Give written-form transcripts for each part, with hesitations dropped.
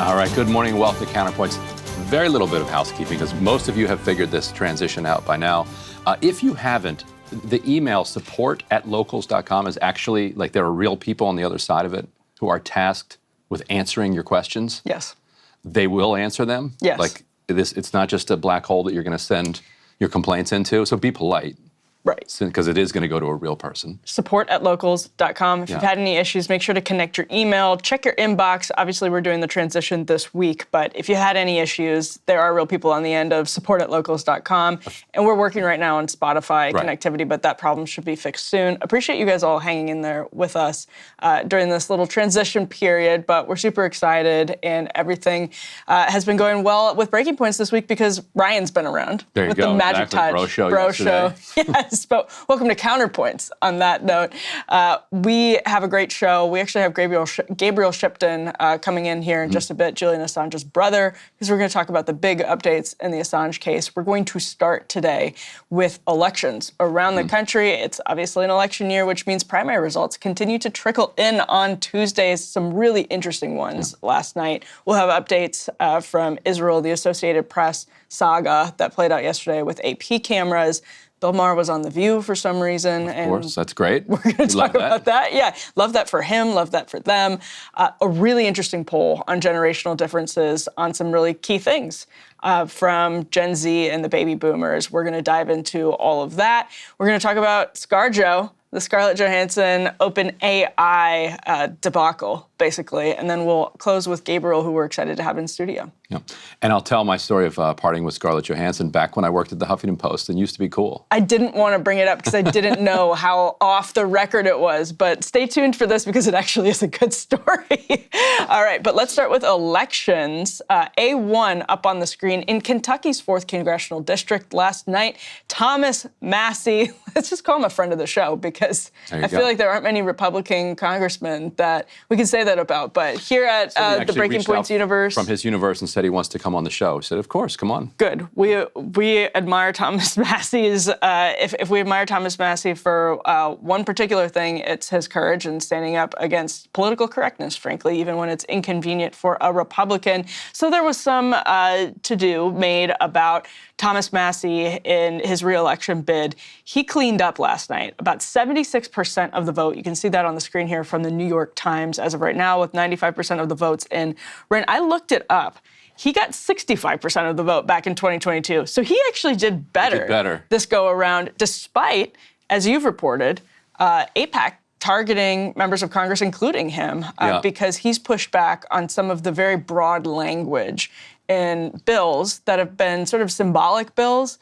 All right, good morning. Welcome to Counterpoints. Very little bit of housekeeping because most of you have figured this transition out by now. If you haven't, the email support@locals.com is actually, like, there are real people on the other side of it who are tasked with answering your questions. Yes. They will answer them. Yes. Like this, it's not just a black hole that you're going to send your complaints into. So be polite. Right. Because it is going to go to a real person. Support@locals.com. If you've had any issues, make sure to connect your email, check your inbox. Obviously, we're doing the transition this week, but if you had any issues, there are real people on the end of support@locals.com. And we're working right now on Spotify connectivity, but that problem should be fixed soon. Appreciate you guys all hanging in there with us during this little transition period, but we're super excited, and everything has been going well with Breaking Points this week because Ryan's been around with the Magic Touch Bro Show. Yes. But welcome to Counterpoints on that note. We have a great show. We actually have Gabriel Shipton coming in here in just a bit, Julian Assange's brother, because we're going to talk about the big updates in the Assange case. We're going to start today with elections around the country. It's obviously an election year, which means primary results continue to trickle in on Tuesdays, some really interesting ones last night. We'll have updates from Israel, the Associated Press saga that played out yesterday with AP cameras. Bill Maher was on The View for some reason. Of course, that's great. We're going to talk about that. Yeah, love that for him, love that for them. A really interesting poll on generational differences on some really key things from Gen Z and the baby boomers. We're going to dive into all of that. We're going to talk about ScarJo, the Scarlett Johansson OpenAI debacle, basically. And then we'll close with Gabriel, who we're excited to have in studio. Yeah. And I'll tell my story of parting with Scarlett Johansson back when I worked at the Huffington Post and used to be cool. I didn't want to bring it up because I didn't know how off the record it was, but stay tuned for this because it actually is a good story. All right, but let's start with elections. A1 up on the screen in Kentucky's 4th Congressional District last night. Thomas Massie, let's just call him a friend of the show because I feel like there aren't many Republican congressmen that we can say that about, but here at the Breaking Points universe. From his universe and said he wants to come on the show. He said, of course, come on. Good. We admire Thomas Massie's, if we admire Thomas Massie for one particular thing, it's his courage in standing up against political correctness, frankly, even when it's inconvenient for a Republican. So there was some to-do made about Thomas Massie in his re-election bid. He cleaned up last night, about 76% of the vote. You can see that on the screen here from the New York Times as of right now, with 95% of the votes in. Ren, I looked it up. He got 65% of the vote back in 2022. So he actually did better this go around, despite, as you've reported, AIPAC targeting members of Congress, including him, because he's pushed back on some of the very broad language in bills that have been sort of symbolic bills,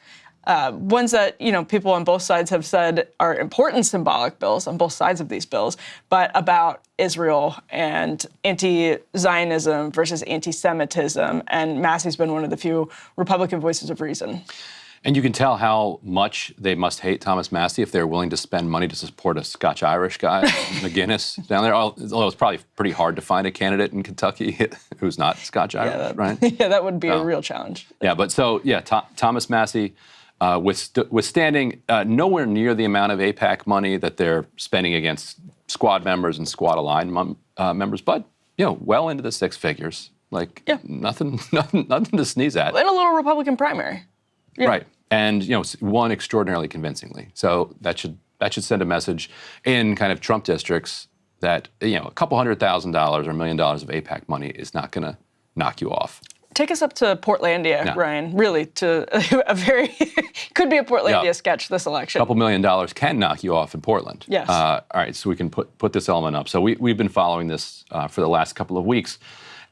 ones that, you know, people on both sides have said are important symbolic bills on both sides of these bills, but about Israel and anti-Zionism versus anti-Semitism. And Massie's been one of the few Republican voices of reason. And you can tell how much they must hate Thomas Massie if they're willing to spend money to support a Scotch-Irish guy, McGinnis, down there. Although it's probably pretty hard to find a candidate in Kentucky who's not Scotch-Irish, right? Yeah, that would be a real challenge. Yeah, but so, yeah, Thomas Massie withstanding nowhere near the amount of AIPAC money that they're spending against squad members and squad aligned members, but, you know, well into the 6 figures. Like, nothing to sneeze at. In a little Republican primary. Yeah. Right. And, you know, won extraordinarily convincingly. So that should send a message in kind of Trump districts that, you know, a couple $100,000 or $1 million of AIPAC money is not going to knock you off. Take us up to Portlandia, Ryan, really, to a very, could be a Portlandia sketch this election. A couple $1 million can knock you off in Portland. Yes. All right, so we can put this element up. So we've been following this for the last couple of weeks.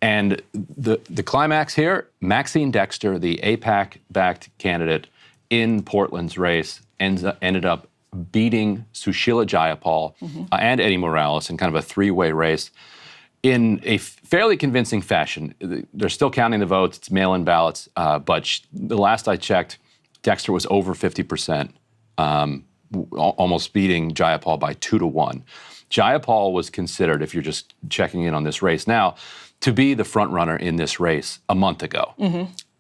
And the climax here, Maxine Dexter, the AIPAC-backed candidate in Portland's race, ended up beating Sushila Jayapal and Eddie Morales in kind of a 3-way race in a fairly convincing fashion. They're still counting the votes. It's mail-in ballots. But the last I checked, Dexter was over 50%, almost beating Jayapal by 2-1. Jayapal was considered, if you're just checking in on this race now, to be the front runner in this race a month ago.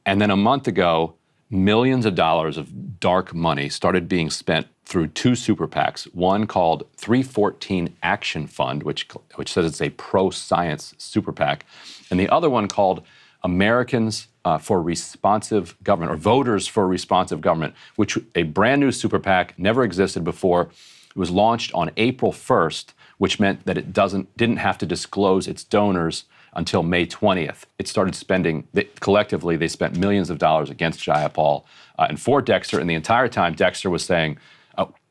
And then a month ago, millions of dollars of dark money started being spent through two super PACs, one called 314 Action Fund, which says it's a pro-science super PAC, and the other one called Americans for Responsive Government, or Voters for Responsive Government, which a brand new super PAC, never existed before. It was launched on April 1st, which meant that it didn't have to disclose its donors until May 20th. It started spending, collectively, they spent millions of dollars against Jayapal and for Dexter, and the entire time Dexter was saying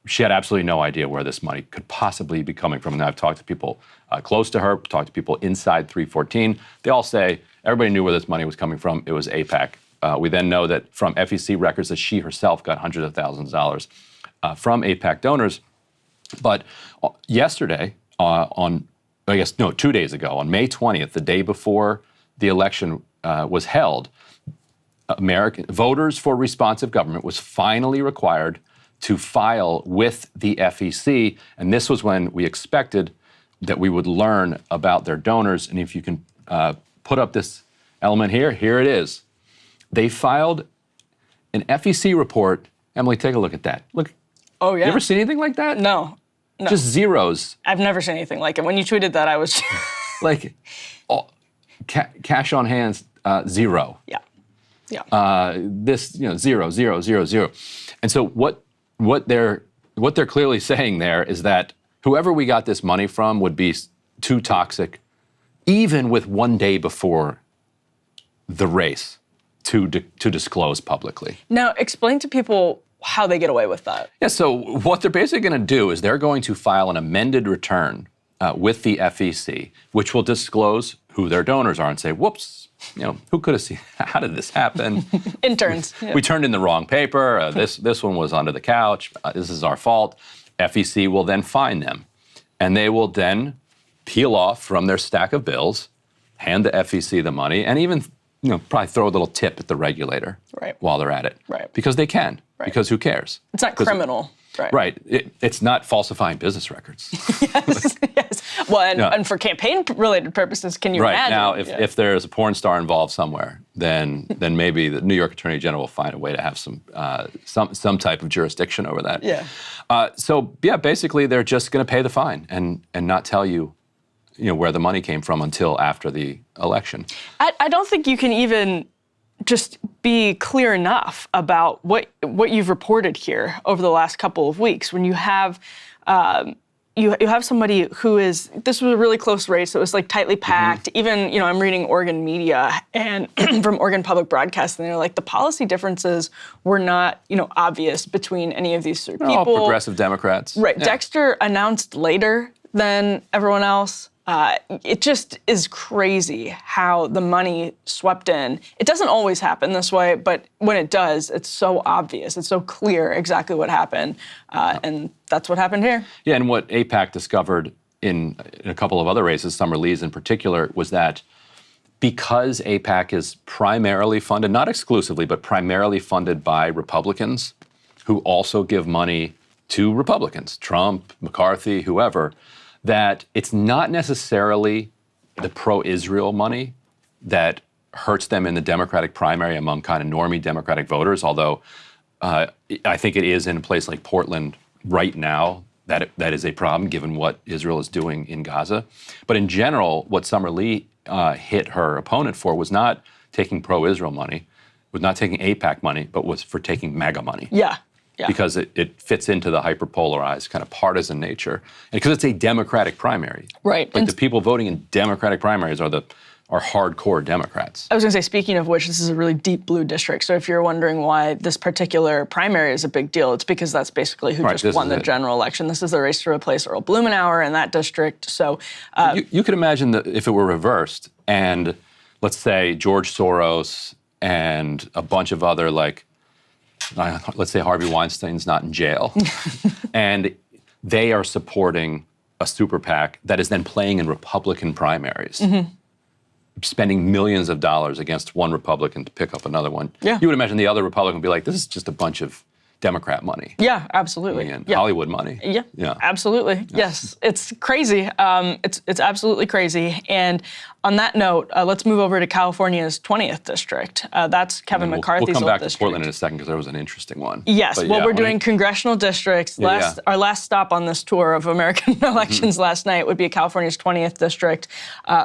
she had absolutely no idea where this money could possibly be coming from. And I've talked to people close to her, talked to people inside 314. They all say everybody knew where this money was coming from. It was AIPAC. We then know that from FEC records that she herself got hundreds of thousands of dollars from AIPAC donors. But yesterday, 2 days ago, on May 20th, the day before the election was held, American Voters for Responsive Government was finally required to file with the FEC, and this was when we expected that we would learn about their donors. And if you can put up this element here, here it is. They filed an FEC report. Emily, take a look at that. Look. Oh, yeah. You ever seen anything like that? No. Just zeros. I've never seen anything like it. When you tweeted that, I was like cash on hands, zero. Yeah. Yeah. This, zero, zero, zero, zero. And so what they're clearly saying there is that whoever we got this money from would be too toxic, even with 1 day before the race, to disclose publicly. Now, explain to people how they get away with that. Yeah, so what they're basically going to do is they're going to file an amended return with the FEC, which will disclose who their donors are and say, whoops, who could have seen, how did this happen? Interns. Yeah. We turned in the wrong paper. This one was under the couch. This is our fault. FEC will then fine them. And they will then peel off from their stack of bills, hand the FEC the money, and even probably throw a little tip at the regulator while they're at it. Right. Because they can. Right. Because who cares? It's not criminal. Right. Right. It's not falsifying business records. Yes. Yes. Well, and for campaign-related purposes, can you imagine? Now, if there's a porn star involved somewhere, then maybe the New York Attorney General will find a way to have some type of jurisdiction over that. Yeah. Basically, they're just going to pay the fine and not tell you, where the money came from until after the election. I don't think you can even just be clear enough about what you've reported here over the last couple of weeks. When you have you have somebody who is, this was a really close race. It was like tightly packed. Even, I'm reading Oregon media and from Oregon Public Broadcasting, they're like, the policy differences were not, obvious between any of these people. All progressive Democrats. Right. Yeah. Dexter announced later than everyone else. It just is crazy how the money swept in. It doesn't always happen this way, but when it does, it's so obvious. It's so clear exactly what happened, and that's what happened here. Yeah, and what AIPAC discovered in a couple of other races, Summer Lee's in particular, was that because AIPAC is primarily funded, not exclusively, but primarily funded by Republicans who also give money to Republicans, Trump, McCarthy, whoever, that it's not necessarily the pro-Israel money that hurts them in the Democratic primary among kind of normie Democratic voters, although I think it is in a place like Portland right now that is a problem given what Israel is doing in Gaza. But in general, what Summer Lee hit her opponent for was not taking pro-Israel money, was not taking AIPAC money, but was for taking MAGA money. Yeah. Yeah. Because it fits into the hyper-polarized kind of partisan nature. And because it's a Democratic primary. Right. Like the people voting in Democratic primaries are hardcore Democrats. I was going to say, speaking of which, this is a really deep blue district. So if you're wondering why this particular primary is a big deal, it's because that's basically who just won the general election. This is the race to replace Earl Blumenauer in that district. So you could imagine that if it were reversed and let's say George Soros and a bunch of other let's say Harvey Weinstein's not in jail, and they are supporting a super PAC that is then playing in Republican primaries, spending millions of dollars against one Republican to pick up another one. Yeah. You would imagine the other Republican would be like, this is just a bunch of Democrat money. Yeah, absolutely. And yeah. Hollywood money. Yeah, absolutely. Yes, it's crazy. It's absolutely crazy. And on that note, let's move over to California's 20th district. That's Kevin McCarthy's We'll come back district. to Portland in a second because there was an interesting one. Yes, But well, we're doing congressional districts. Our last stop on this tour of American elections last night would be California's 20th district,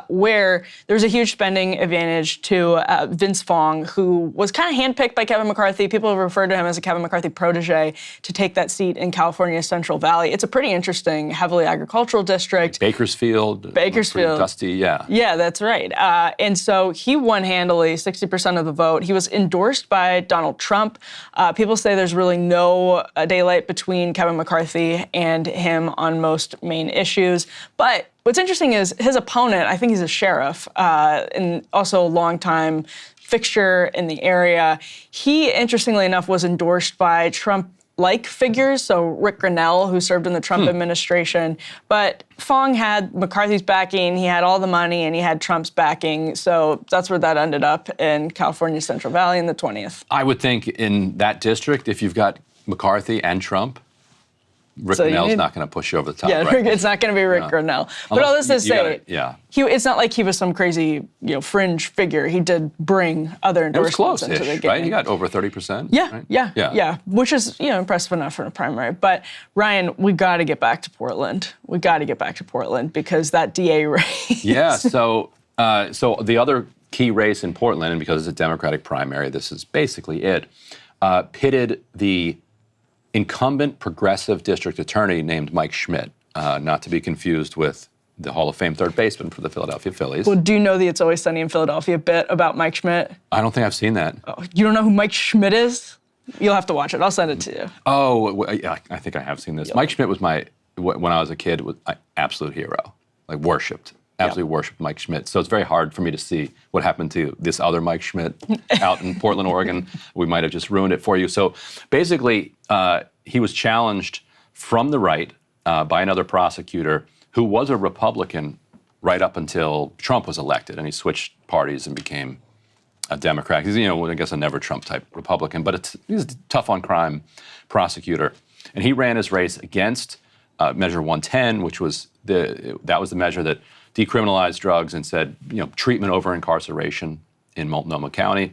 where there's a huge spending advantage to Vince Fong, who was kind of handpicked by Kevin McCarthy. People have referred to him as a Kevin McCarthy protege to take that seat in California's Central Valley. It's a pretty interesting, heavily agricultural district. Bakersfield. Bakersfield. Dusty, yeah. Yeah, that's right. And so he won handily, 60% of the vote. He was endorsed by Donald Trump. People say there's really no daylight between Kevin McCarthy and him on most main issues. But what's interesting is his opponent, I think he's a sheriff, and also a longtime fixture in the area. He, interestingly enough, was endorsed by Trump-like figures, so Rick Grinnell, who served in the Trump administration. But Fong had McCarthy's backing, he had all the money, and he had Trump's backing. So that's where that ended up in California's Central Valley in the 20th. I would think in that district, if you've got McCarthy and Trump, Rick Grinnell's not going to push you over the top, right? It's not going to be Rick Grinnell. But all this to say, it's not like he was some crazy, fringe figure. He did bring other endorsements into the game. Right? He got over 30%. Yeah, which is impressive enough for a primary. But Ryan, we got to get back to Portland. We got to get back to Portland because that DA race. Yeah. So the other key race in Portland, and because it's a Democratic primary, this is basically it, pitted the incumbent progressive district attorney named Mike Schmidt, not to be confused with the Hall of Fame third baseman for the Philadelphia Phillies. Well, do you know the It's Always Sunny in Philadelphia bit about Mike Schmidt? I don't think I've seen that. Oh, you don't know who Mike Schmidt is? You'll have to watch it. I'll send it to you. Oh, yeah, I think I have seen this. Yep. Mike Schmidt was when I was a kid, was my absolute hero, like worshipped. Absolutely worshipped Mike Schmidt. So it's very hard for me to see what happened to this other Mike Schmidt out in Portland, Oregon. We might have just ruined it for you. So basically, he was challenged from the right by another prosecutor who was a Republican right up until Trump was elected, and he switched parties and became a Democrat. He's, I guess a never Trump type Republican, but he's a tough on crime prosecutor. And he ran his race against Measure 110, which was that was the measure that decriminalized drugs and said, treatment over incarceration in Multnomah County,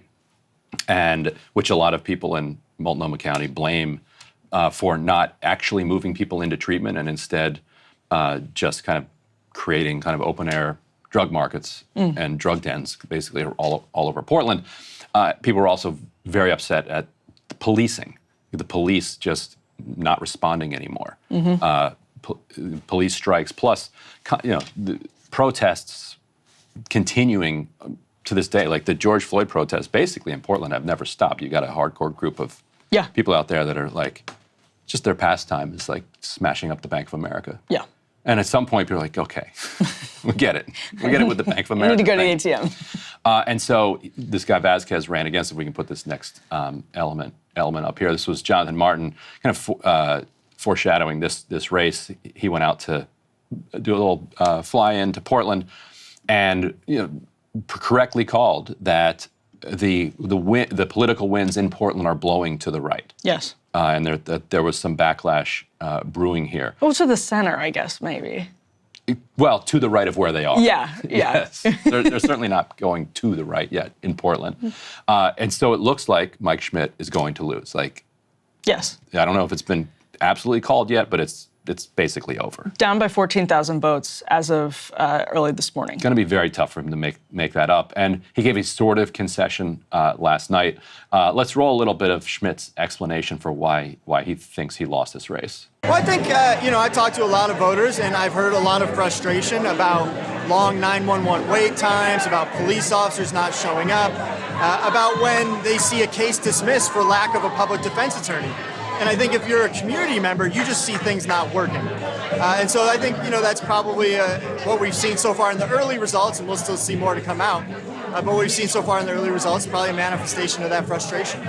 and which a lot of people in Multnomah County blame for not actually moving people into treatment and instead just kind of creating kind of open air drug markets and drug dens, basically all over Portland. People were also very upset at the policing, the police just not responding anymore. Police strikes, plus the protests continuing to this day, like the George Floyd protests, basically in Portland, have never stopped. You got a hardcore group of people out there that are like, just their pastime is like smashing up the Bank of America. Yeah. And at some point, you're like, okay, we get it. We get it with the Bank of America. You need to go to the ATM. And so this guy Vasquez ran against it. We can put this next element up here. This was Jonathan Martin, kind of foreshadowing this race. He went out to do a little fly-in to Portland, and correctly called that the political winds in Portland are blowing to the right. Yes. And there was some backlash brewing here. Well, to the center, I guess, maybe. Well, to the right of where they are. Yeah. Yes. They're certainly not going to the right yet in Portland. And so it looks like Mike Schmidt is going to lose. Yes. I don't know if it's been absolutely called yet, but it's basically over. Down by 14,000 votes as of early this morning. It's going to be very tough for him to make that up. And he gave a sort of concession last night. Let's roll a little bit of Schmidt's explanation for why he thinks he lost this race. Well, I think, I talked to a lot of voters, and I've heard a lot of frustration about long 911 wait times, about police officers not showing up, about when they see a case dismissed for lack of a public defense attorney. And I think if you're a community member, you just see things not working. And so I think, that's probably what we've seen so far in the early results, and we'll still see more to come out. But what we've seen so far in the early results is probably a manifestation of that frustration.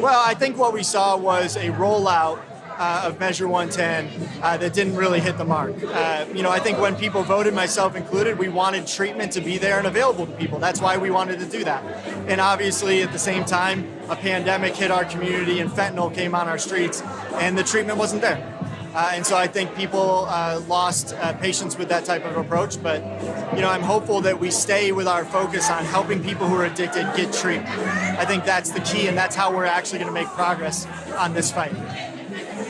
Well, I think what we saw was a rollout of Measure 110 that didn't really hit the mark. I think when people voted, myself included, we wanted treatment to be there and available to people. That's why we wanted to do that. And obviously, at the same time, a pandemic hit our community and fentanyl came on our streets, and the treatment wasn't there. And so I think people lost patience with that type of approach. But, I'm hopeful that we stay with our focus on helping people who are addicted get treatment. I think that's the key, and that's how we're actually going to make progress on this fight.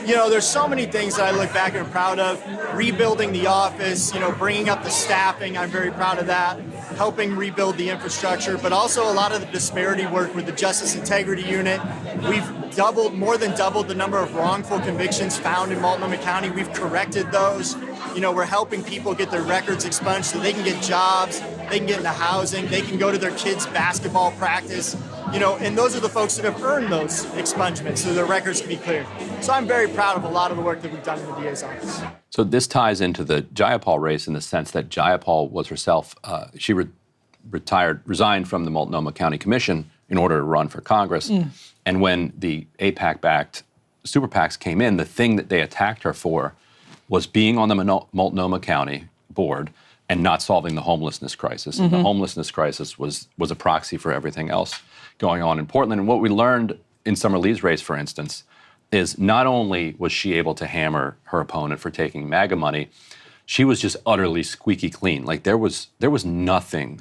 There's so many things that I look back and am proud of. Rebuilding the office, bringing up the staffing, I'm very proud of that. Helping rebuild the infrastructure, but also a lot of the disparity work with the Justice Integrity Unit. We've more than doubled the number of wrongful convictions found in Multnomah County. We've corrected those. We're helping people get their records expunged so they can get jobs, they can get into housing, they can go to their kids' basketball practice. And those are the folks that have earned those expungements so their records can be cleared. So I'm very proud of a lot of the work that we've done in the DA's office. So this ties into the Jayapal race in the sense that Jayapal was herself, she resigned from the Multnomah County Commission in order to run for Congress. And when the AIPAC-backed super PACs came in, the thing that they attacked her for was being on the Multnomah County board and not solving the homelessness crisis. And the homelessness crisis was a proxy for everything else going on in Portland. And what we learned in Summer Lee's race, for instance, is not only was she able to hammer her opponent for taking MAGA money, she was just utterly squeaky clean. Like there was nothing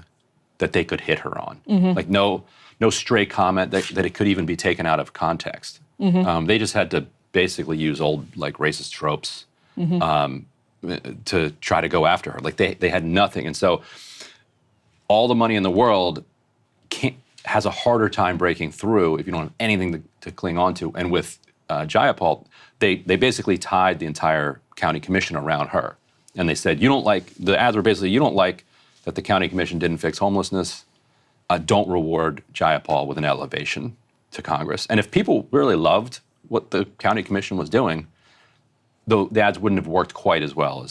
that they could hit her on. Like no stray comment that it could even be taken out of context. They just had to basically use old racist tropes to try to go after her. Like they had nothing. And so all the money in the world has a harder time breaking through if you don't have anything to cling on to. And with Jayapal, they basically tied the entire county commission around her. And they said, the ads were basically, you don't like that the county commission didn't fix homelessness, don't reward Jayapal with an elevation to Congress. And if people really loved what the county commission was doing, the ads wouldn't have worked quite as well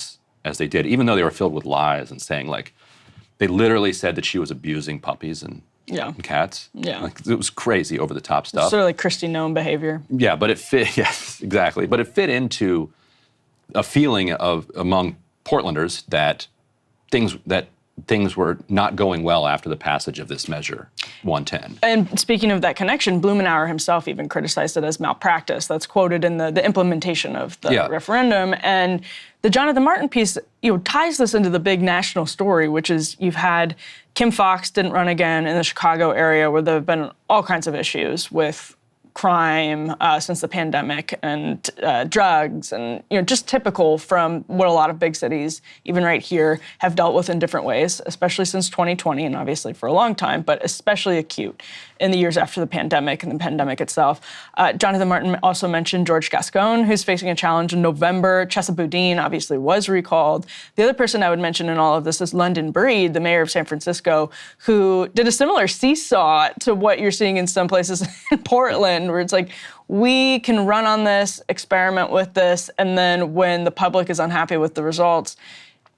as they did, even though they were filled with lies and saying they literally said that she was abusing puppies and cats. Yeah. It was crazy over the top stuff. Sort of like Kristi Noem behavior. Yeah, but it fit, yes, exactly. But it fit into a feeling among Portlanders that things were not going well after the passage of this Measure 110. And speaking of that connection, Blumenauer himself even criticized it as malpractice. That's quoted in the implementation of the referendum. And the Jonathan Martin piece ties this into the big national story, which is you've had Kim Foxx didn't run again in the Chicago area where there have been all kinds of issues with crime since the pandemic and drugs and just typical from what a lot of big cities, even right here, have dealt with in different ways, especially since 2020 and obviously for a long time, but especially acute in the years after the pandemic and the pandemic itself. Jonathan Martin also mentioned George Gascon, who's facing a challenge in November. Chesa Boudin obviously was recalled. The other person I would mention in all of this is London Breed, the mayor of San Francisco, who did a similar seesaw to what you're seeing in some places in Portland, where it's like, we can run on this, experiment with this, and then when the public is unhappy with the results,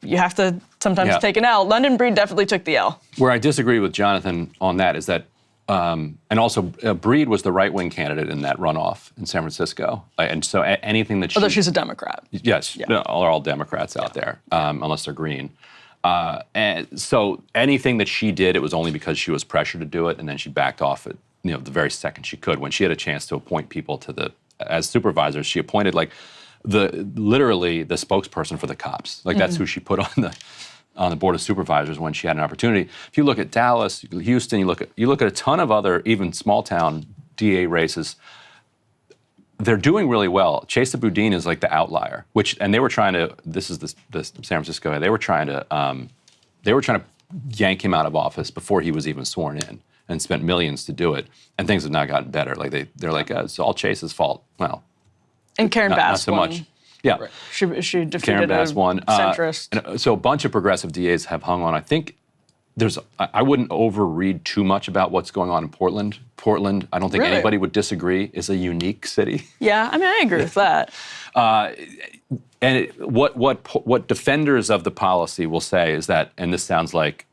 you have to sometimes take an L. London Breed definitely took the L. Where I disagree with Jonathan on that is that, and also Breed was the right-wing candidate in that runoff in San Francisco. And so anything that although she's a Democrat. Yes, they're all Democrats out there, unless they're green. And so anything that she did, it was only because she was pressured to do it, and then she backed off it, the very second she could. When she had a chance to appoint people as supervisors, she appointed literally the spokesperson for the cops. That's who she put on the board of supervisors when she had an opportunity. If you look at Dallas, Houston, you look at a ton of other even small town DA races, they're doing really well. Chesa Boudin is like the outlier, and they were trying to. This is the San Francisco guy. They were trying to yank him out of office before he was even sworn in, and spent millions to do it. And things have not gotten better. They're like, it's all Chase's fault. Well, and Karen Bass not so won. much. Yeah, right. She defeated Karen Bass won. Centrist. And so a bunch of progressive DAs have hung on. I think I wouldn't overread too much about what's going on in Portland. Portland, I don't think anybody would disagree, is a unique city. Yeah, I agree with that. And what defenders of the policy will say is that, and this sounds like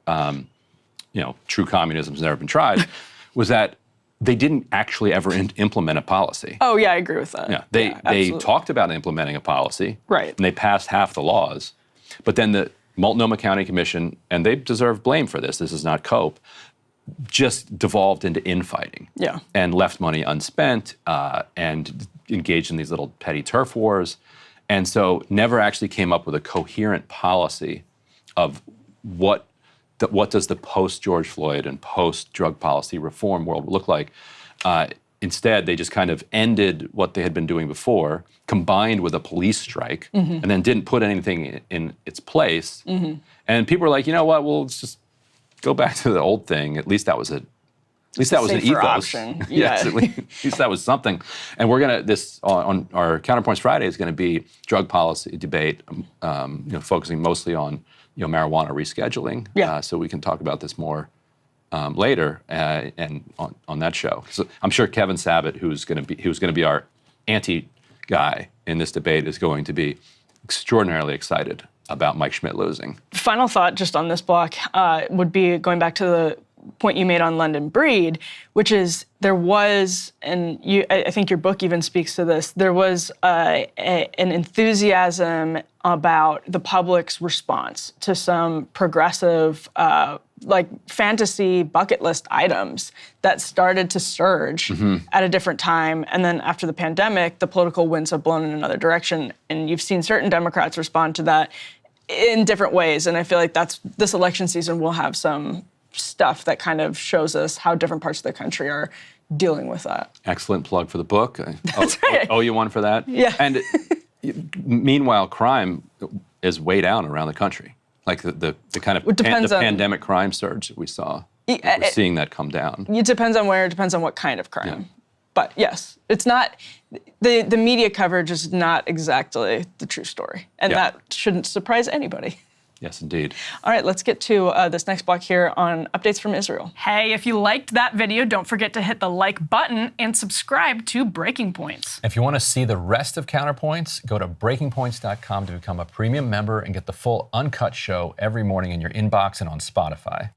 true communism has never been tried, was that they didn't actually ever implement a policy. Oh, yeah, I agree with that. Yeah, they absolutely. talked about implementing a policy. Right. And they passed half the laws. But then the Multnomah County Commission, and they deserve blame for this is not COPE, just devolved into infighting. Yeah. And left money unspent and engaged in these little petty turf wars. And so never actually came up with a coherent policy of what does the post-George Floyd and post-drug policy reform world look like. Instead, they just kind of ended what they had been doing before, combined with a police strike, and then didn't put anything in its place. And people were like, you know what, well, let's just go back to the old thing. At least that was an ethos. Option. Yes, at least that was something. And we're gonna on our Counterpoints Friday is going to be drug policy debate, focusing mostly on marijuana rescheduling. Yeah. So we can talk about this more later and on that show. So I'm sure Kevin Sabat, who's going to be our anti guy in this debate, is going to be extraordinarily excited about Mike Schmidt losing. Final thought just on this block would be going back to the point you made on London Breed, which is there was, and I think your book even speaks to this, there was an enthusiasm about the public's response to some progressive, like fantasy bucket list items that started to surge at a different time. And then after the pandemic, the political winds have blown in another direction. And you've seen certain Democrats respond to that in different ways. And I feel like this election season will have some stuff that kind of shows us how different parts of the country are dealing with that. Excellent plug for the book. That's right. Owe you one for that. Yeah. And meanwhile, crime is way down around the country. Like the kind of pandemic crime surge that we saw. We're seeing that come down. It depends on where, it depends on what kind of crime. Yeah. But yes, it's not, the media coverage is not exactly the true story. And that shouldn't surprise anybody. Yes, indeed. All right, let's get to this next block here on updates from Israel. Hey, if you liked that video, don't forget to hit the like button and subscribe to Breaking Points. If you want to see the rest of Counterpoints, go to breakingpoints.com to become a premium member and get the full uncut show every morning in your inbox and on Spotify.